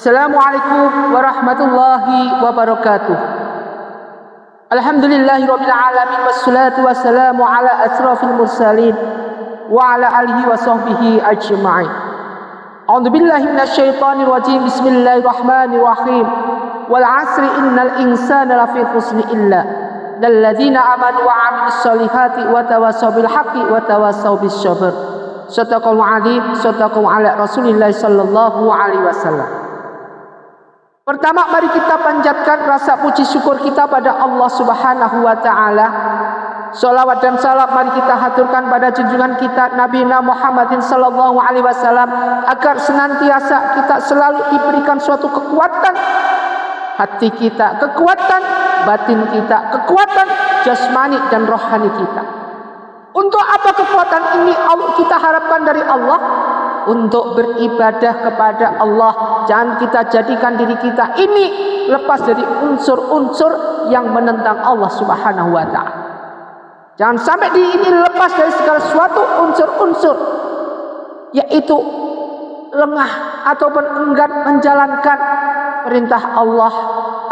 Assalamualaikum warahmatullahi wabarakatuh. Alhamdulillahirabbil alamin wassalatu wassalamu ala asrofil mursalin wa ala alihi wa sahbihi ajma'in. A'udzu billahi minasyaitonir rajim. Bismillahirrahmanirrahim. Wal 'asri innal insana lafi khusri illa ladzina amanu wa 'amilus solihati wa tawassaw bil haqqi wa tawassaw bis sabr. Shadaqallahu 'azim. Shadaqallahu ala Rasulillah sallallahu alaihi wasallam. Pertama, mari kita panjatkan rasa puji syukur kita pada Allah Subhanahu wa taala. Shalawat dan salam mari kita haturkan pada junjungan kita Nabi Muhammadin sallallahu alaihi wasallam agar senantiasa kita selalu diberikan suatu kekuatan hati kita, kekuatan batin kita, kekuatan jasmani dan rohani kita. Untuk apa kekuatan ini kita harapkan dari Allah? Untuk beribadah kepada Allah. Jangan kita jadikan diri kita ini lepas dari unsur-unsur yang menentang Allah Subhanahu wa taala. Jangan sampai ini lepas dari segala suatu unsur-unsur, yaitu lengah ataupun enggan menjalankan perintah Allah,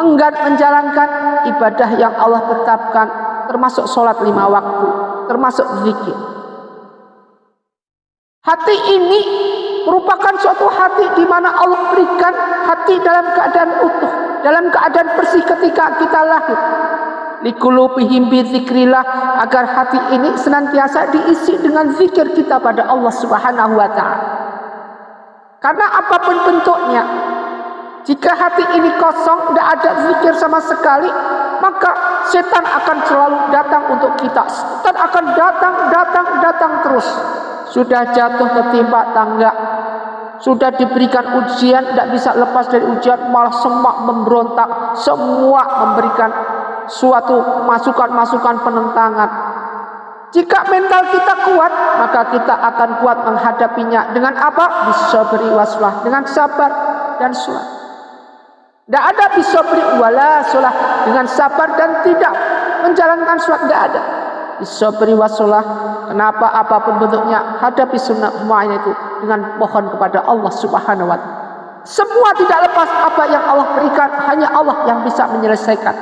enggan menjalankan ibadah yang Allah tetapkan, termasuk sholat 5 waktu, termasuk zikir. Hati ini merupakan suatu hati di mana Allah berikan hati dalam keadaan utuh, dalam keadaan bersih ketika kita lahir. Liqulubihim bi dzikrillah, agar hati ini senantiasa diisi dengan zikir kita pada Allah Subhanahu wa taala. Karena apapun bentuknya, jika hati ini kosong, tidak ada zikir sama sekali, maka setan akan selalu datang untuk kita. Setan akan datang terus. Sudah jatuh ketimpa tangga, sudah diberikan ujian, tidak bisa lepas dari ujian, malah semak memberontak, semua memberikan suatu masukan-masukan penentangan. Jika mental kita kuat, maka kita akan kuat menghadapinya. Dengan apa? Bisabri waslah, dengan sabar dan sholat. Tidak ada bisabri wala sholat, dengan sabar dan tidak menjalankan sholat, tidak ada. Bisabri waslah, kenapa? Apapun bentuknya, hadapi semuanya itu dengan mohon kepada Allah Subhanahu wa taala. Semua tidak lepas apa yang Allah berikan, hanya Allah yang bisa menyelesaikan.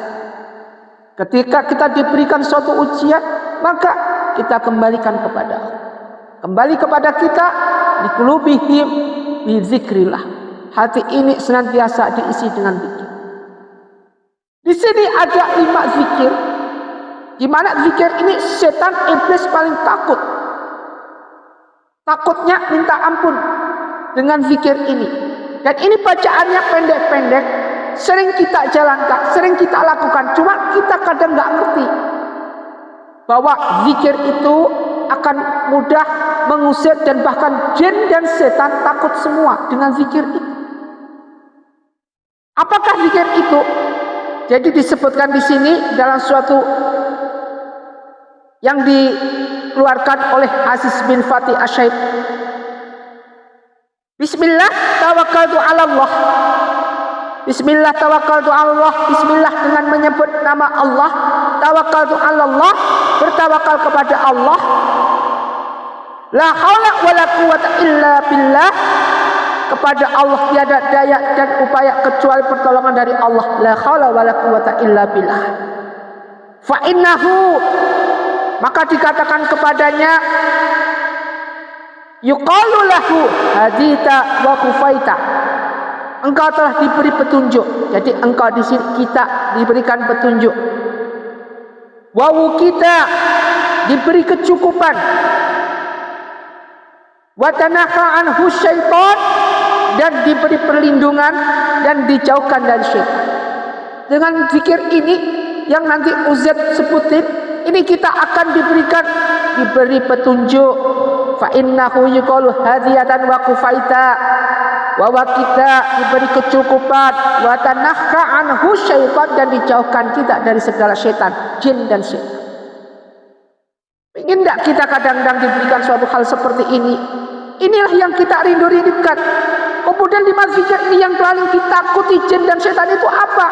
Ketika kita diberikan suatu ujian, maka kita kembalikan kepada Allah. Kembali kepada kita, liqulubihim bi dzikrillah. Hati ini senantiasa diisi dengan zikir. Di sini ada 5 zikir, di mana zikir ini setan iblis paling takut. Takutnya minta ampun dengan zikir ini. Dan ini bacaannya pendek-pendek, sering kita jalankan, sering kita lakukan, cuma kita kadang nggak ngerti bahwa zikir itu akan mudah mengusir dan bahkan jin dan setan takut semua dengan zikir itu. Apakah zikir itu? Jadi disebutkan di sini dalam suatu yang dikeluarkan oleh Aziz bin Fatih Asyaib. Bismillah tawakkaltu 'ala Allah. Bismillah tawakkaltu 'ala Allah. Bismillah dengan menyebut nama Allah. Tawakkaltu 'ala Allah, bertawakal kepada Allah. La haula wala quwwata illa billah. Kepada Allah tiada daya dan upaya kecuali pertolongan dari Allah. La haula wala quwwata illa billah. Fa innahu, maka dikatakan kepadanya, yuqalu lahu hadita wa kufaita, engkau telah diberi petunjuk. Jadi engkau di sini, kita diberikan petunjuk. Wa kita diberi kecukupan. Wa tanaha anhu syaitan, dan diberi perlindungan dan dijauhkan dari syaitan. Dengan zikir ini yang nanti Uzet sebutin, ini kita akan diberi petunjuk. Fa innahu yuqalu hadiyatan wa kufaita, wa kita diberi kecukupan, wa tanahha anhu syaitan, dan dijauhkan kita dari segala syaitan, jin dan syaitan. Ingin tidak kita kadang-kadang diberikan suatu hal seperti ini? Inilah yang kita rindu-rindukan. Kemudian 5 zikir ini yang paling ditakuti jin dan syaitan itu apa?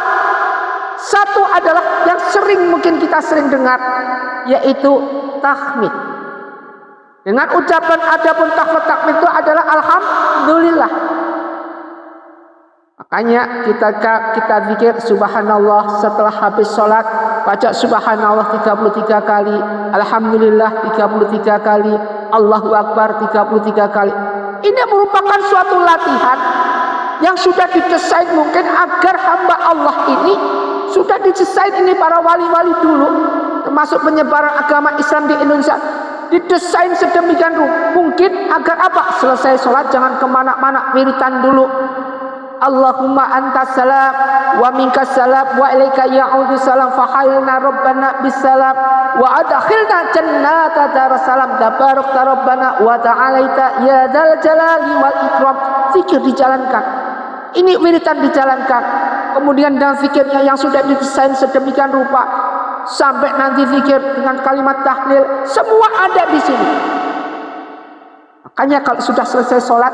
Satu adalah yang mungkin kita sering dengar, yaitu tahmid. Dengan ucapan adapun tahmid itu adalah alhamdulillah. Makanya kita zikir subhanallah setelah habis sholat, baca subhanallah 33 kali, alhamdulillah 33 kali, Allahu Akbar 33 kali. Ini merupakan suatu latihan yang sudah didesain mungkin agar hamba Allah ini sudah didesain, ini para wali-wali dulu termasuk penyebaran agama Islam di Indonesia didesain sedemikian mungkin agar apa? Selesai sholat jangan kemana-mana, wiritan dulu. Allahumma antas salam wa minkas salam wa ilaika ya'udu salam fahailna rabbana bisalam wa adkhilna jannata darussalam tabarakta rabbana wa ta'alaita ya dzal jalali wal ikram. Zikir dijalankan, ini wiritan dijalankan, kemudian dengan zikirnya yang sudah didesain sedemikian rupa sampai nanti zikir dengan kalimat tahlil semua ada di sini. Makanya kalau sudah selesai sholat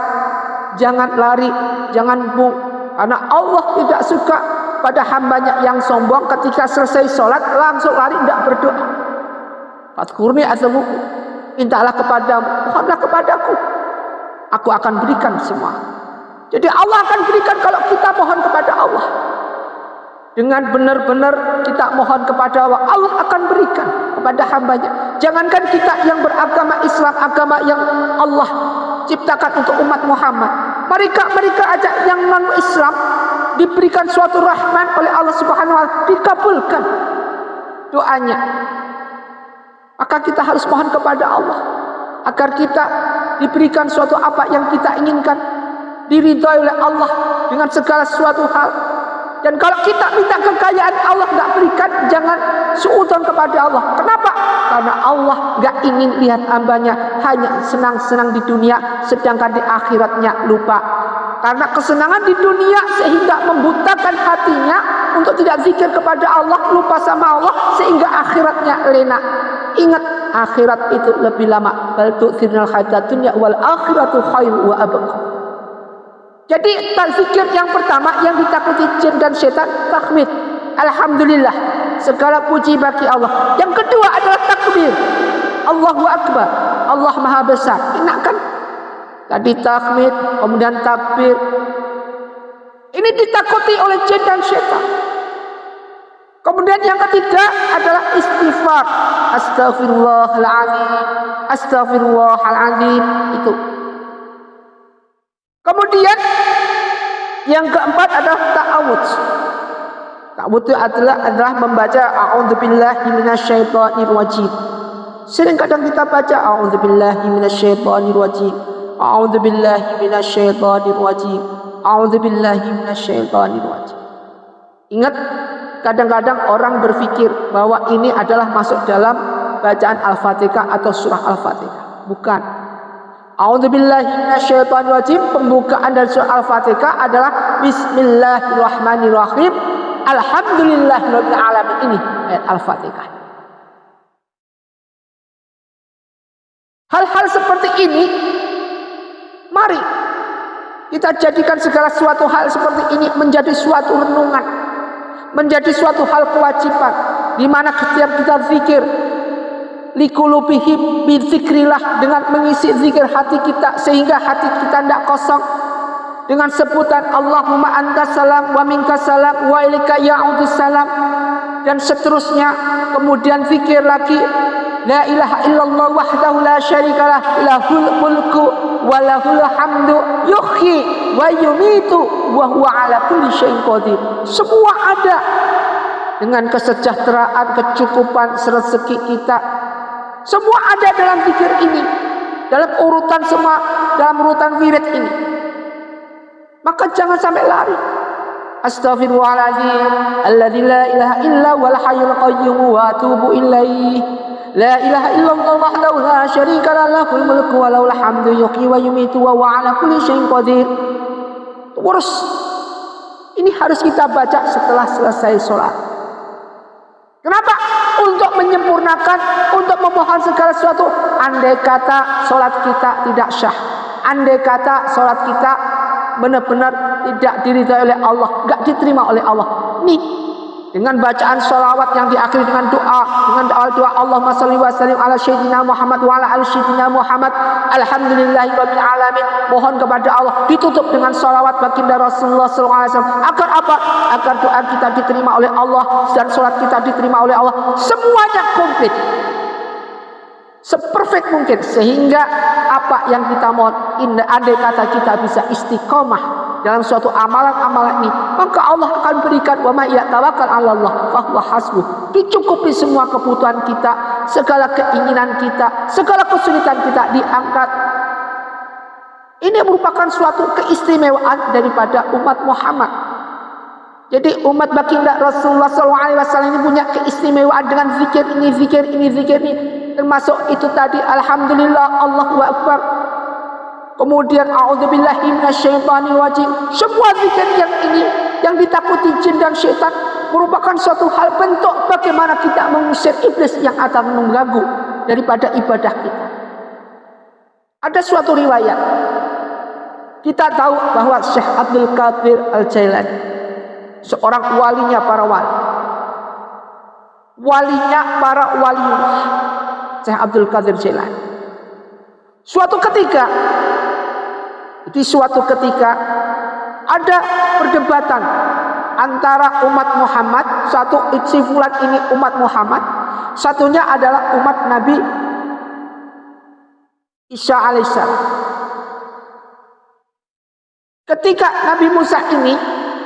jangan lari, jangan bung, karena Allah tidak suka pada hambanya yang sombong ketika selesai sholat langsung lari tidak berdoa. Fadkurni azmuku, mintalah kepadamu, mohonlah kepadaku, aku akan berikan semua. Jadi Allah akan berikan kalau kita mohon kepada Allah. Dengan benar-benar kita mohon kepada Allah, Allah akan berikan kepada hambanya. Jangankan kita yang beragama Islam, agama yang Allah ciptakan untuk umat Muhammad, mereka aja yang non Islam diberikan suatu rahmat oleh Allah Subhanahu wa taala, dikabulkan doanya. Maka kita harus mohon kepada Allah agar kita diberikan suatu apa yang kita inginkan, diridhai oleh Allah dengan segala suatu hal. Dan kalau kita minta kekayaan Allah nggak berikan, jangan suudzon kepada Allah. Kenapa? Karena Allah nggak ingin lihat hambanya hanya senang-senang di dunia, sedangkan di akhiratnya lupa. Karena kesenangan di dunia sehingga membutakan hatinya untuk tidak zikir kepada Allah, lupa sama Allah, sehingga akhiratnya lena. Ingat, akhirat itu lebih lama. Bal tu'thirnal hayatad dunya wal akhiratu khairu wa abqa. Jadi zikir yang pertama yang ditakuti jin dan setan, tahmid, alhamdulillah, segala puji bagi Allah. Yang kedua adalah takbir, Allahu Akbar, Allah Maha Besar. Enak kan? Tadi tahmid, kemudian takbir. Ini ditakuti oleh jin dan setan. Kemudian yang ketiga adalah istighfar, astaghfirullahaladzim, astaghfirullahaladzim, itu. Kemudian yang keempat adalah ta'awudz. Ta'awudz itu adalah membaca a'udzubillahi minasyaitonir rajim. Sering kadang kita baca a'udzubillahi minasyaitonir rajim, a'udzubillahi minasyaitonir rajim, a'udzubillahi minasyaitonir rajim. Ingat, kadang-kadang orang berpikir bahwa ini adalah masuk dalam bacaan Al-Fatihah atau surah Al-Fatihah. Bukan. A'udzubillahi minasyaitonirrajim, pembukaan dari surah Al-Fatihah adalah Bismillahirrahmanirrahim, Alhamdulillahirabbil alamin. Ini ayat Al-Fatihah. Hal-hal seperti ini mari kita jadikan segala suatu hal seperti ini menjadi suatu renungan, menjadi suatu hal kewajiban, di mana setiap kita zikir likulubihim bizikrillah, dengan mengisi zikir hati kita sehingga hati kita tidak kosong dengan sebutan Allahumma antas salam wa minkas salam wa ilaika ya'udus salam dan seterusnya. Kemudian zikir lagi la ilaha illallah wahdahu la syarikalah lahul mulku wa lahul hamdu yuhyi wa yumitu wa huwa ala kulli syai'in qadir. Semua ada dengan kesejahteraan, kecukupan, rezeki kita. Semua ada dalam zikir ini, dalam urutan semua, dalam urutan wirid ini. Maka jangan sampai lari. Astaghfirullahaladzim, alladzi la ilaha illa wal hayyul qayyum wa atubu ilaih. La ilaha illallah wahdahu la syarika lahul mulku wa lahul hamdu yuhyi wa yumitu wa huwa ala kulli syai'in qadir. Terus ini harus kita baca setelah selesai sholat. Kenapa? Untuk menyempurnakan, untuk memohon segala sesuatu. Andai kata sholat kita tidak syah, andai kata sholat kita benar-benar tidak diridhai oleh Allah, enggak diterima oleh Allah, nih dengan bacaan sholawat yang diakhiri dengan doa, doa Allahumma shalli wa sallim ala sayyidina Muhammad wa ala ali sayyidina Muhammad alhamdulillahirabbil alamin. Mohon kepada Allah, ditutup dengan sholawat baginda Rasulullah sallallahu alaihi wasallam. Agar apa? Agar doa kita diterima oleh Allah dan sholat kita diterima oleh Allah. Semuanya komplit, seperfect mungkin, sehingga apa yang kita mohon, andai kata kita bisa istiqomah dalam suatu amalan-amalan ini, maka Allah akan berikan, wa may yatawakkal 'ala Allah fa huwa hasbuh. Dicukupi semua kebutuhan kita, segala keinginan kita, segala kesulitan kita diangkat. Ini merupakan suatu keistimewaan daripada umat Muhammad. Jadi umat baginda Rasulullah SAW ini punya keistimewaan dengan zikir ini, zikir ini, zikir ini. Termasuk itu tadi, alhamdulillah, Allahu Akbar. Kemudian a'udzubillahi minasyaitonir rajim. Semua zikir yang ini yang ditakuti jin dan syaitan merupakan suatu hal bentuk bagaimana kita mengusir iblis yang akan mengganggu daripada ibadah kita. Ada suatu riwayat, kita tahu bahwa Syekh Abdul Qadir Al-Jailani, seorang walinya para wali, walinya para waliullah, Syekh Abdul Qadir Jailani. Di suatu ketika ada perdebatan antara umat Muhammad, satu si fulan ini umat Muhammad, satunya adalah umat Nabi Isa alaihissalam. Ketika Nabi Musa ini,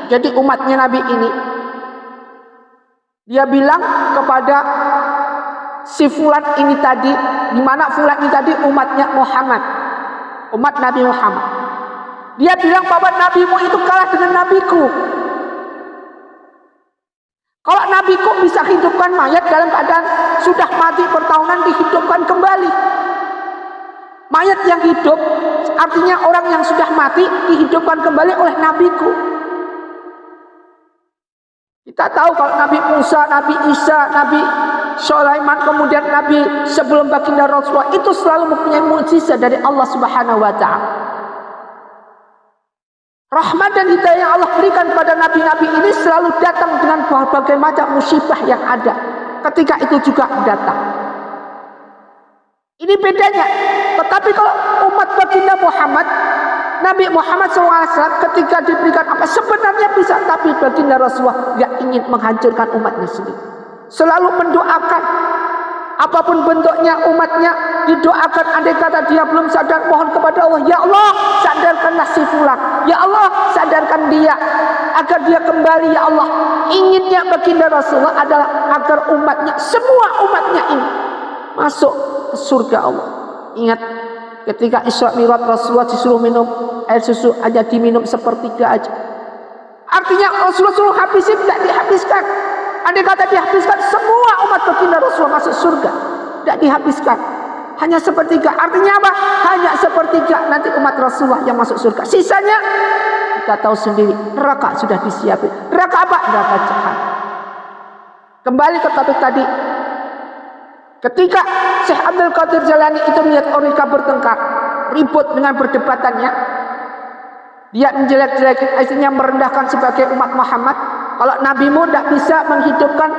jadi umatnya Nabi ini, dia bilang kepada si fulan ini tadi, di mana fulan ini tadi umatnya Muhammad, umat Nabi Muhammad. Dia bilang bahwa nabimu itu kalah dengan nabiku. Kalau nabiku bisa hidupkan mayat dalam keadaan sudah mati bertahunan, dihidupkan kembali. Mayat yang hidup artinya orang yang sudah mati dihidupkan kembali oleh nabiku. Kita tahu kalau Nabi Musa, Nabi Isa, Nabi Sulaiman, kemudian Nabi sebelum baginda Rasulullah itu selalu mempunyai mukjizat dari Allah Subhanahu wa taala. Rahmat dan hidayah yang Allah berikan kepada nabi-nabi ini selalu datang dengan berbagai macam musibah yang ada. Ketika itu juga datang. Ini bedanya. Tetapi kalau umat baginda Muhammad, Nabi Muhammad SAW ketika diberikan apa sebenarnya bisa, tapi baginda Rasulullah tidak ingin menghancurkan umatnya sendiri. Selalu mendoakan apapun bentuknya umatnya, didoakan. Andai kata dia belum sadar, mohon kepada Allah, ya Allah sadarkanlah si fulan, ya Allah sadarkan dia agar dia kembali, ya Allah. Inginnya baginda Rasulullah adalah agar umatnya, semua umatnya ini masuk ke surga Allah. Ingat ketika Isra Mi'raj Rasulullah disuruh minum air susu, aja diminum sepertiga aja. Artinya Rasulullah suruh habisin, tidak dihabiskan. Andai kata dihabiskan, semua umat baginda Rasulullah masuk surga. Tidak dihabiskan, hanya sepertiga. Artinya apa? Hanya sepertiga nanti umat Rasulullah yang masuk surga. Sisanya kita tahu sendiri, neraka sudah disiapin. Neraka apa? Neraka jahanam. Kembali ke topik tadi. Ketika Syekh Abdul Qadir Jailani itu melihat mereka bertengkar, ribut dengan perdebatannya, dia menjelek-jelekin, artinya merendahkan sebagai umat Muhammad. Kalau nabimu tidak bisa menghidupkan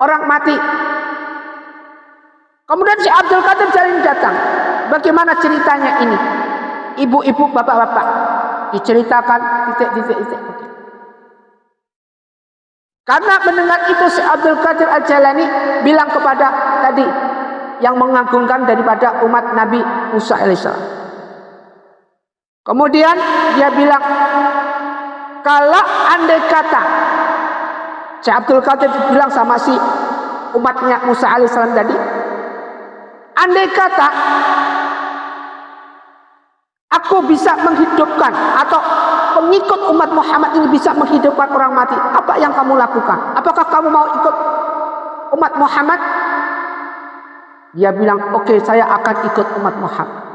orang mati. Kemudian Syekh Abdul Qadir Jailani datang. Bagaimana ceritanya ini? Ibu-ibu, bapak-bapak, diceritakan titik-titik. Karena mendengar itu Syekh Abdul Qadir Al-Jailani bilang kepada tadi yang mengagungkan daripada umat Nabi Musa alaihissalam. Kemudian dia bilang, kalau andai kata, Syekh Abdul Qadir bilang sama si umatnya Musa alaihissalam tadi, andai kata aku bisa menghidupkan, atau pengikut umat Muhammad ini bisa menghidupkan orang mati, apa yang kamu lakukan? Apakah kamu mau ikut umat Muhammad? Dia bilang, oke, saya akan ikut umat Muhammad.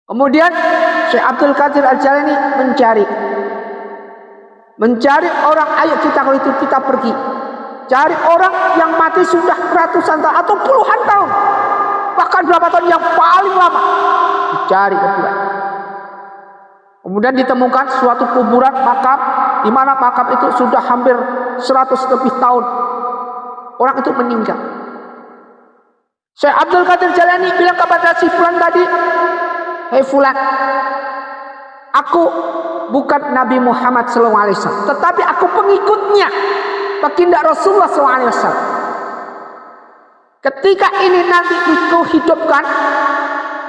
Kemudian Syekh Abdul Qadir Al-Jailani mencari orang, ayo kita kalau itu kita pergi cari orang yang mati sudah ratusan tahun atau puluhan tahun, bahkan berapa tahun yang paling lama, dicari keluar. Kemudian ditemukan suatu kuburan makam, di mana makam itu sudah hampir 100 lebih tahun orang itu meninggal. Syekh Abdul Qadir Jailani bilang kepada si fulan tadi, "Hei fulan, aku bukan Nabi Muhammad SAW, tetapi aku pengikutnya baginda Rasulullah SAW. Ketika ini nanti dihidupkan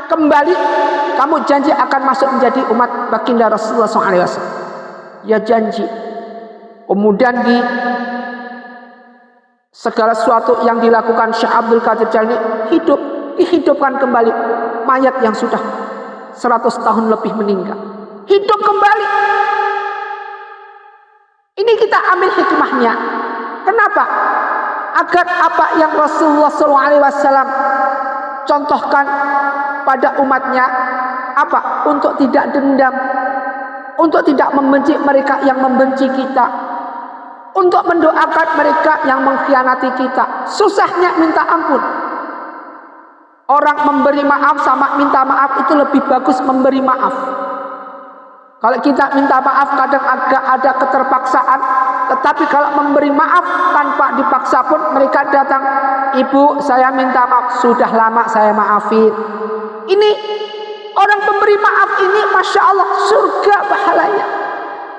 kembali, kamu janji akan masuk menjadi umat baginda Rasulullah SAW." Ya janji. Kemudian di segala sesuatu yang dilakukan Syekh Abdul Qadir Jailani dihidupkan kembali mayat yang sudah 100 tahun lebih meninggal. Hidup kembali. Ini kita ambil hikmahnya. Kenapa? Agar apa yang Rasulullah SAW contohkan pada umatnya, apa? Untuk tidak dendam, untuk tidak membenci mereka yang membenci kita, untuk mendoakan mereka yang mengkhianati kita. Susahnya minta ampun. Orang memberi maaf sama minta maaf itu lebih bagus memberi maaf. Kalau kita minta maaf kadang agak ada keterpaksaan, tetapi kalau memberi maaf tanpa dipaksa pun mereka datang, "Ibu, saya minta maaf, sudah lama saya maafin." Ini orang pemberi maaf ini, Masya Allah, surga pahalanya.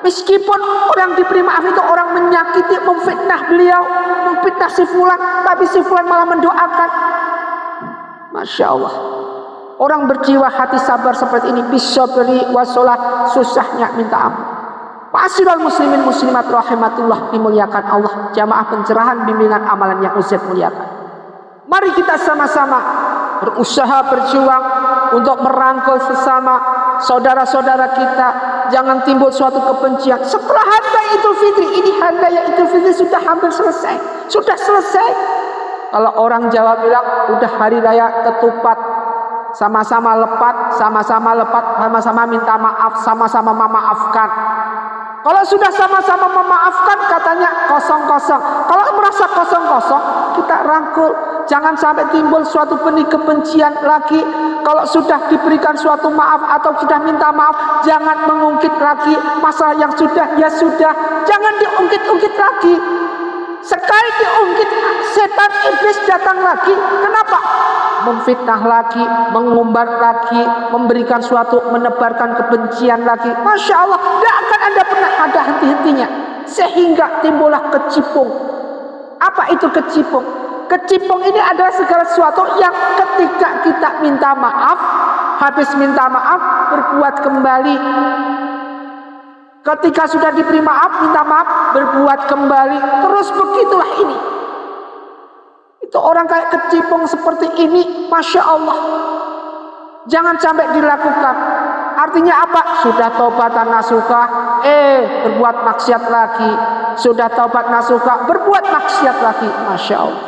Meskipun orang diberi maaf itu orang menyakiti, memfitnah beliau, memfitnah si fulan, tapi si fulan malah mendoakan. Masya Allah. Orang berjiwa hati sabar seperti ini bisa beri wasolah, susahnya minta ampun. Ma'asyiral muslimin muslimat rahimatullah, dimuliakan Allah, jamaah pencerahan bimbingan amalan yang Ustaz muliakan. Mari kita sama-sama berusaha berjuang untuk merangkul sesama saudara-saudara kita. Jangan timbul suatu kebencian. Setelah hari Idul Fitri, ini hari Idul Fitri sudah hampir selesai. Sudah selesai. Kalau orang Jawa bilang udah hari raya ketupat, sama-sama lepat, sama-sama minta maaf, sama-sama memaafkan. Kalau sudah sama-sama memaafkan, katanya kosong-kosong. Kalau merasa kosong-kosong, kita rangkul. Jangan sampai timbul suatu benih kebencian lagi. Kalau sudah diberikan suatu maaf atau sudah minta maaf, jangan mengungkit lagi masalah yang sudah, ya sudah. Jangan diungkit-ungkit lagi. Sekali diungkit, setan iblis datang lagi. Kenapa? Memfitnah lagi, mengumbar lagi, memberikan suatu, menebarkan kebencian lagi. Masya Allah, tidak akan pernah ada henti-hentinya. Sehingga timbullah kecipung. Apa itu kecipung? Kecipung ini adalah segala sesuatu yang ketika kita minta maaf, habis minta maaf, berbuat kembali. Ketika sudah diberi maaf, minta maaf, berbuat kembali. Terus begitulah ini. Itu orang kayak kecipung seperti ini, Masya Allah. Jangan sampai dilakukan. Artinya apa? Sudah taubatan nasuka, berbuat maksiat lagi. Sudah taubat nasuka, berbuat maksiat lagi. Masya Allah.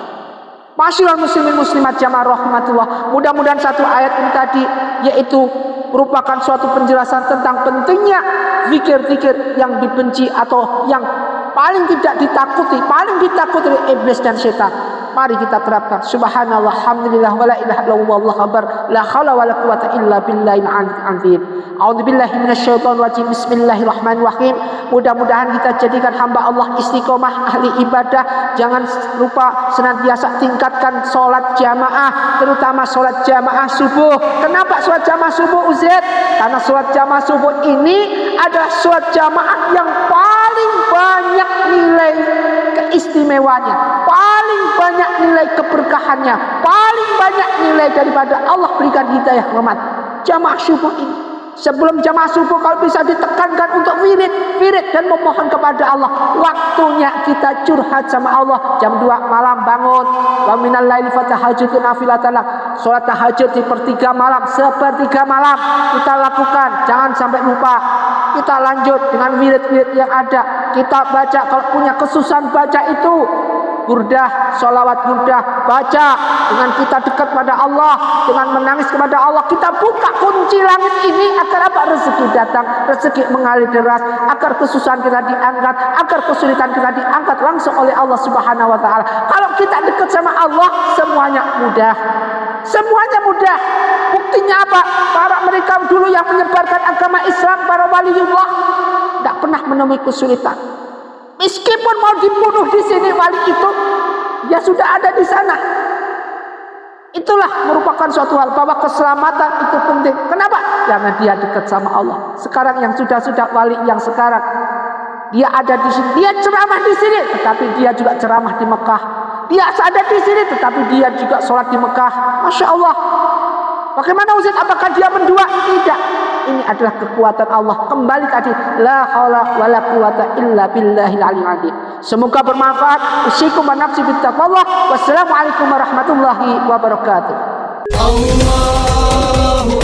Masyaallah muslimin muslimat jamaah rahmatullah. Mudah-mudahan satu ayat ini tadi, yaitu merupakan suatu penjelasan tentang pentingnya zikir-zikir yang dibenci atau yang paling tidak ditakuti, paling ditakuti oleh iblis dan setan. Mari kita terapkan. Subhanallah, alhamdulillah, wala ilaha illallah, wallahu akbar, la haula wala quwata illa billahil azim. A'udzubillahi minasyaitonir rajim. Bismillahirrahmanirrahim. Mudah-mudahan kita jadikan hamba Allah istiqomah, ahli ibadah. Jangan lupa senantiasa tingkatkan sholat jamaah, terutama sholat jamaah subuh. Kenapa sholat jamaah subuh, Ustaz? Karena sholat jamaah subuh ini adalah sholat jamaah yang paling banyak nilai keistimewanya, paling banyak nilai keberkahannya, paling banyak nilai daripada Allah berikan hidayah rahmat. Jamaah subuh ini. Sebelum jamaah subuh kalau bisa ditekankan untuk wirid dan memohon kepada Allah. Waktunya kita curhat sama Allah. Jam 2 malam bangun. Wa minal laili fatahajjud nafilatan. Salat tahajud di sepertiga malam kita lakukan. Jangan sampai lupa. Kita lanjut dengan wirid yang ada. Kita baca, kalau punya kesusahan baca itu burdah, sholawat burdah, baca. Dengan kita dekat pada Allah, dengan menangis kepada Allah, kita buka kunci langit ini agar apa? Rezeki datang, rezeki mengalir deras, agar kesusahan kita diangkat, agar kesulitan kita diangkat langsung oleh Allah Subhanahu wa taala. Kalau kita dekat sama Allah, semuanya mudah. Semuanya mudah. Buktinya apa? Para mereka dulu yang menyebarkan agama Islam, para waliullah, tidak pernah menemui kesulitan. Meskipun mau dibunuh di sini wali itu, ya sudah ada di sana. Itulah merupakan suatu hal bahwa keselamatan itu penting. Kenapa? Karena dia dekat sama Allah. Sekarang yang sudah wali yang sekarang, dia ada di sini, dia ceramah di sini, tetapi dia juga ceramah di Mekah. Dia ada di sini, tetapi dia juga sholat di Mekah. Masya Allah. Bagaimana Ustaz? Apakah dia mendua? Tidak. Ini adalah kekuatan Allah. Kembali tadi, la haula wala quwata illa billahil aliyyil azim. Semoga bermanfaat. Usikum wa nafsi bittaqwallah. Wassalamualaikum warahmatullahi wabarakatuh. Allahu